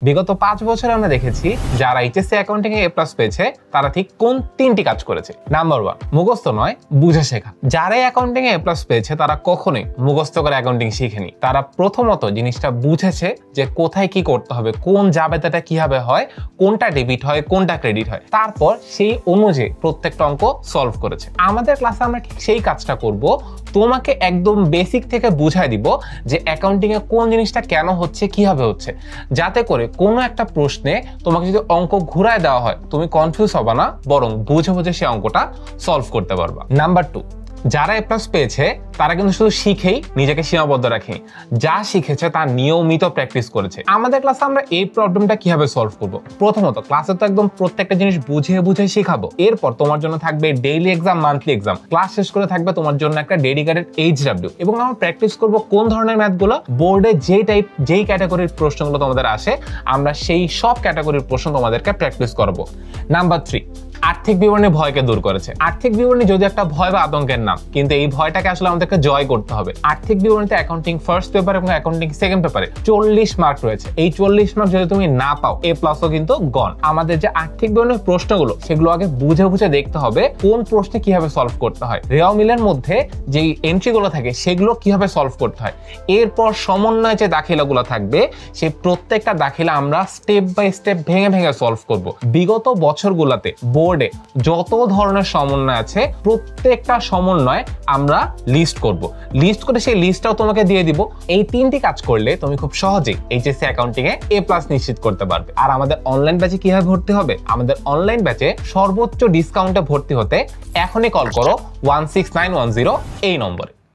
বিগত 5 বছরে আমরা দেখেছি যারা এইচএসসি অ্যাকাউন্টিং এ A+ পেয়েছে তারা ঠিক কোন তিনটি কাজ করেছে। নাম্বার 1, মুখস্থ নয়, বুঝে শেখা। যারা অ্যাকাউন্টিং এ A+ পেয়েছে তারা কখনোই মুখস্থ করে অ্যাকাউন্টিং শিখেনি। তারা প্রথমত জিনিসটা বুঝেছে যে কোথায় কি করতে হবে, কোন জাবেদাটা কিভাবে হয়, কোনটা ডেবিট হয়, কোনটা ক্রেডিট হয়। তারপর সেই অনুযায়ী প্রত্যেকটা অঙ্ক সলভ করেছে। আমাদের ক্লাসে আমরা ঠিক সেই কাজটা করব। তোমাকে একদম বেসিক থেকে বুঝাই দিব যে অ্যাকাউন্টিং এ কোন জিনিসটা কেন হচ্ছে, কিভাবে হচ্ছে, যাতে করে কোনো একটা প্রশ্নে তোমাকে যদি অঙ্ক ঘুরায় দেওয়া হয় তুমি কনফিউজ হবে না, বরং বুঝে বুঝে সেই অঙ্কটা সলভ করতে পারবা। নাম্বার 2, যারা A+ পেয়েছে তারা কিন্তু শুধু শিখেই নিজেকে সীমাবদ্ধ রাখেনি, যা শিখেছে তা নিয়মিত প্র্যাকটিস করেছে। আমাদের ক্লাসে আমরা এই প্রবলেমটা কিভাবে সলভ করব। প্রথমত ক্লাসে তো একদম প্রত্যেকটা জিনিস বুঝিয়ে বুঝে শেখাবো। এরপর তোমার জন্য থাকবে daily exam, monthly exam. Class শেষ করে থাকবে তোমার জন্য একটা ডেডিকেটেড HW, এবং আমরা প্র্যাকটিস করব কোন ধরনের ম্যাথগুলো বোর্ডে যেই ক্যাটাগরির প্রশ্নগুলো তোমাদের আসে আমরা সেই সব ক্যাটাগরির প্রশ্ন তোমাদেরকে প্র্যাকটিস করব। নাম্বার 3, আর্থিক বিবরণী ভয়কে দূর করেছে। আর্থিক বিবরণী যদি একটা ভয় বা আতঙ্কের নাম, কিন্তু এই ভয়টাকে আসলে আমাদেরকে জয় করতে হবে। আর্থিক বিবরণীতে অ্যাকাউন্টিং ফার্স্ট পেপার এবং অ্যাকাউন্টিং সেকেন্ড পেপারে 40 মার্ক রয়েছে। এই 40 মার্ক যদি তুমি না পাও A+ও কিন্তু গন। আমাদের যে আর্থিক বিবরণীর প্রশ্নগুলো সেগুলো আগে বুঝে বুঝে দেখতে হবে কোন প্রশ্নে কিভাবে সলভ করতে হয়, রেওয়া মিলের মধ্যে যেই এন্ট্রিগুলো থাকে সেগুলো কিভাবে সলভ করতে হয়। এরপর সমন্বয় যে দাখিলাগুলো থাকবে সেই প্রত্যেকটা দাখিলা আমরা স্টেপ বাই স্টেপ ভেঙে ভেঙে সলভ করব। বিগত বছরগুলোতে বোর্ডে যত ধরনের সমন্বয় আছে প্রত্যেকটা সমন্বয় আমরা লিস্ট করব। লিস্ট করে সেই লিস্টটাও তোমাকে দিয়ে দিব। এই তিনটি কাজ করলে তুমি খুব সহজেই এইচএসসি অ্যাকাউন্টিং এ A+ নিশ্চিত করতে পারবে। আর আমাদের অনলাইন ব্যাচে কিভাবে ভর্তি হবে? আমাদের অনলাইন ব্যাচে সর্বোচ্চ ডিসকাউন্টে ভর্তি হতে এখনই কল করো 16910 এই নম্বরে।